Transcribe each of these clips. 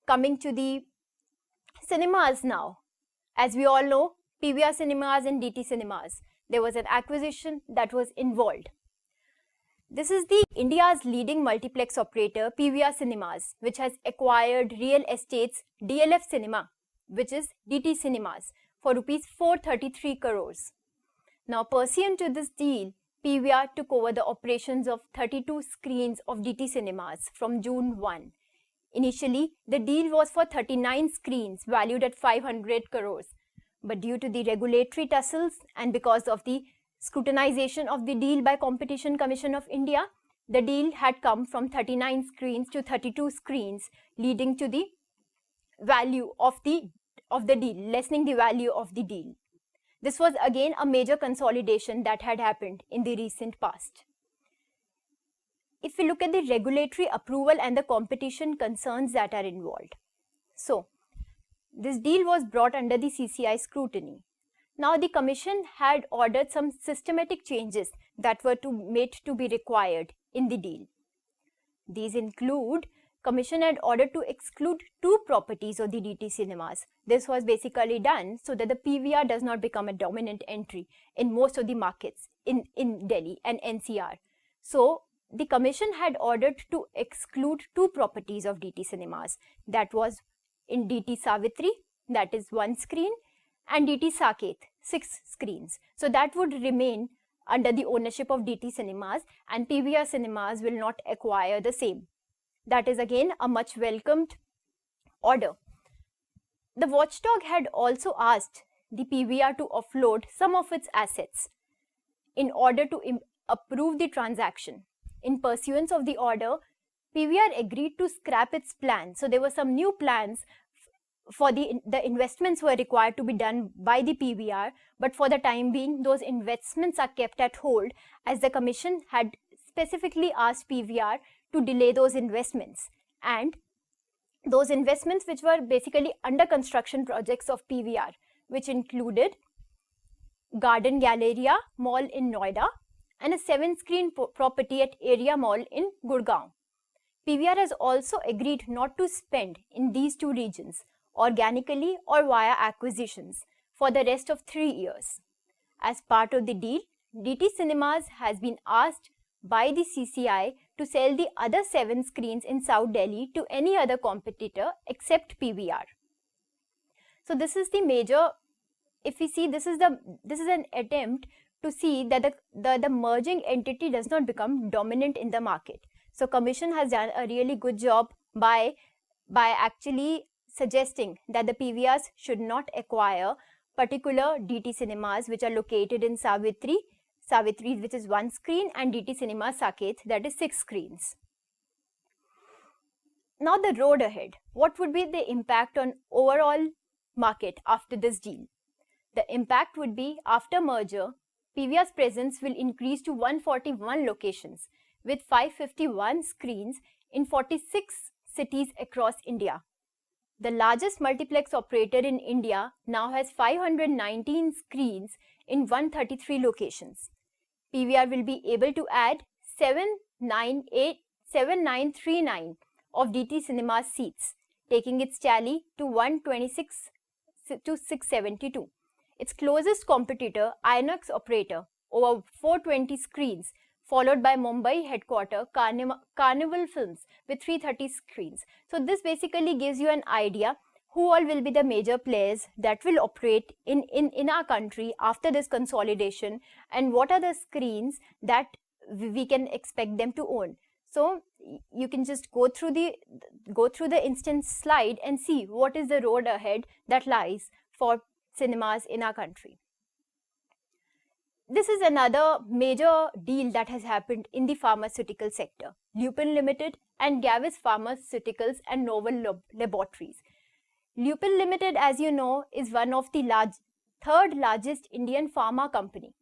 coming to the cinemas now. As we all know, PVR Cinemas and DT Cinemas, there was an acquisition that was involved. This is the India's leading multiplex operator, PVR Cinemas, which has acquired real estates DLF Cinema, which is DT Cinemas, for rupees 433 crores. Now, pursuant to this deal, PVR took over the operations of 32 screens of DT Cinemas from June 1. Initially, the deal was for 39 screens valued at 500 crores. But due to the regulatory tussles and because of the scrutinization of the deal by Competition Commission of India, the deal had come from 39 screens to 32 screens, leading to the value of the deal, lessening the value of the deal. This was again a major consolidation that had happened in the recent past. If we look at the regulatory approval and the competition concerns that are involved. So, this deal was brought under the CCI scrutiny. Now, the Commission had ordered some systematic changes that were made to be required in the deal. These include, Commission had ordered to exclude 2 properties of the DT Cinemas. This was basically done so that the PVR does not become a dominant entry in most of the markets in Delhi and NCR. So, the Commission had ordered to exclude 2 properties of DT Cinemas. That was in DT Savitri, that is 1 screen, and DT Saket, 6 screens. So that would remain under the ownership of DT Cinemas, and PVR Cinemas will not acquire the same. That is again a much welcomed order. The watchdog had also asked the PVR to offload some of its assets in order to approve the transaction. In pursuance of the order, PVR agreed to scrap its plan. So there were some new plans for the investments were required to be done by the PVR, but for the time being, those investments are kept at hold as the Commission had specifically asked PVR to delay those investments. And those investments which were basically under construction projects of PVR, which included Garden Galleria Mall in Noida and a 7-screen property at Area Mall in Gurgaon. PVR has also agreed not to spend in these 2 regions organically or via acquisitions for the rest of 3 years. As part of the deal, DT Cinemas has been asked by the CCI to sell the other 7 screens in South Delhi to any other competitor except PVR. So this is the major, if we see, this is an attempt to see that the merging entity does not become dominant in the market. So Commission has done a really good job by actually suggesting that the PVRs should not acquire particular DT Cinemas which are located in Savitri, which is 1 screen, and DT Cinema Saket, that is 6 screens. Now the road ahead. What would be the impact on overall market after this deal? The impact would be, after merger, PVR's presence will increase to 141 locations with 551 screens in 46 cities across India. The largest multiplex operator in India now has 519 screens in 133 locations. PVR will be able to add 7939 of DT Cinemas seats, taking its tally to 126 to 672. Its closest competitor, Inox operator, over 420 screens, followed by Mumbai headquarter Carnival Films with 330 screens. So this basically gives you an idea who all will be the major players that will operate in our country after this consolidation, and what are the screens that we can expect them to own. So you can just go through the instance slide and see what is the road ahead that lies for cinemas in our country. This is another major deal that has happened in the pharmaceutical sector. Lupin Limited and Gavis Pharmaceuticals and Novel Laboratories. Lupin Limited, as you know, is one of the third largest Indian pharma company,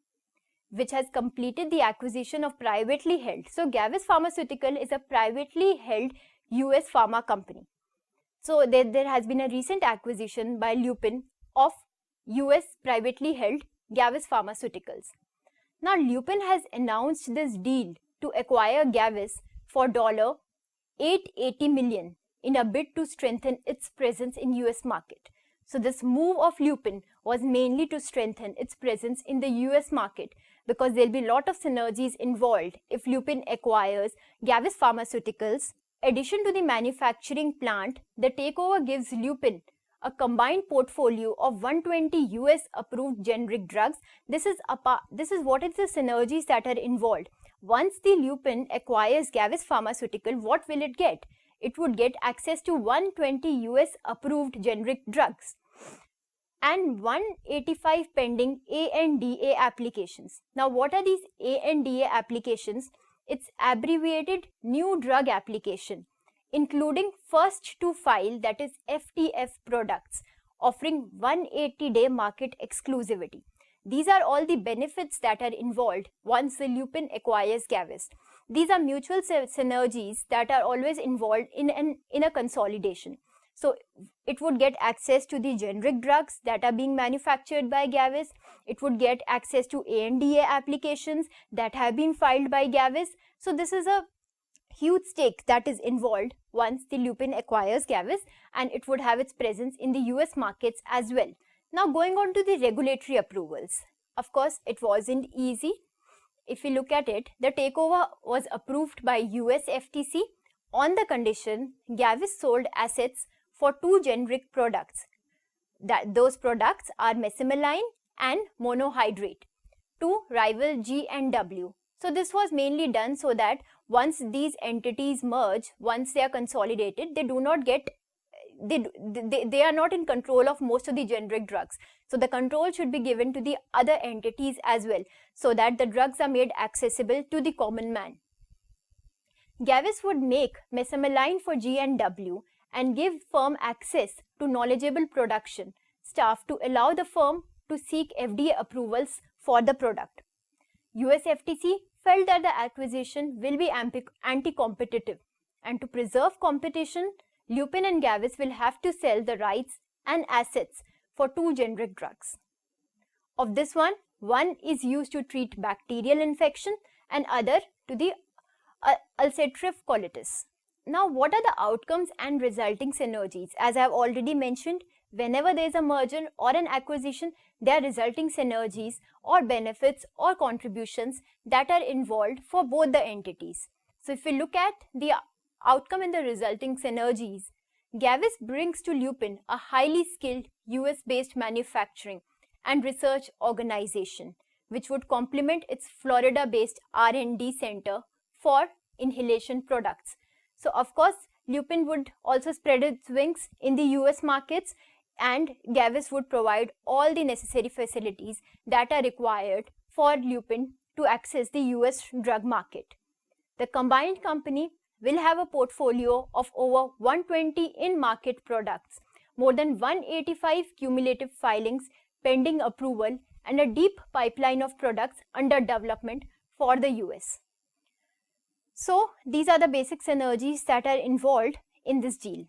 which has completed the acquisition of privately held. So Gavis Pharmaceutical is a privately held US pharma company. So there has been a recent acquisition by Lupin of US privately held Gavis Pharmaceuticals. Now Lupin has announced this deal to acquire Gavis for $880 million in a bid to strengthen its presence in US market. So this move of Lupin was mainly to strengthen its presence in the US market, because there'll be a lot of synergies involved if Lupin acquires Gavis Pharmaceuticals. Addition to the manufacturing plant, the takeover gives Lupin a combined portfolio of 120 US approved generic drugs. This is what is the synergies that are involved. Once the Lupin acquires Gavis Pharmaceutical, what will it get? It would get access to 120 US approved generic drugs and 185 pending ANDA applications. Now, what are these ANDA applications? It's abbreviated New Drug Application, including first to file, that is FTF products, offering 180-day market exclusivity. These are all the benefits that are involved once the Lupin acquires Gavis. These are mutual synergies that are always involved in a consolidation. So it would get access to the generic drugs that are being manufactured by Gavis. It would get access to ANDA applications that have been filed by Gavis. So this is a huge stake that is involved once the Lupin acquires Gavis, and it would have its presence in the US markets as well. Now going on to the regulatory approvals. Of course, it wasn't easy. If we look at it, the takeover was approved by US FTC on the condition Gavis sold assets for 2 generic products. Those products are mesalamine and monohydrate to rival G&W. So this was mainly done so that once these entities merge, once they are consolidated, they do not get they are not in control of most of the generic drugs. So the control should be given to the other entities as well, so that the drugs are made accessible to the common man. Gavis would make mesalamine for G&W and give firm access to knowledgeable production staff to allow the firm to seek FDA approvals for the product. US FTC felt that the acquisition will be anti-competitive, and to preserve competition, Lupin and Gavis will have to sell the rights and assets for 2 generic drugs. Of this one is used to treat bacterial infection and other to the ulcerative colitis. Now, what are the outcomes and resulting synergies? As I have already mentioned, whenever there is a merger or an acquisition, there are resulting synergies or benefits or contributions that are involved for both the entities. So if we look at the outcome in the resulting synergies, Gavis brings to Lupin a highly skilled US-based manufacturing and research organization, which would complement its Florida-based R&D center for inhalation products. So of course, Lupin would also spread its wings in the US markets, and Gavis would provide all the necessary facilities that are required for Lupin to access the US drug market. The combined company will have a portfolio of over 120 in-market products, more than 185 cumulative filings pending approval, and a deep pipeline of products under development for the US. So these are the basic synergies that are involved in this deal.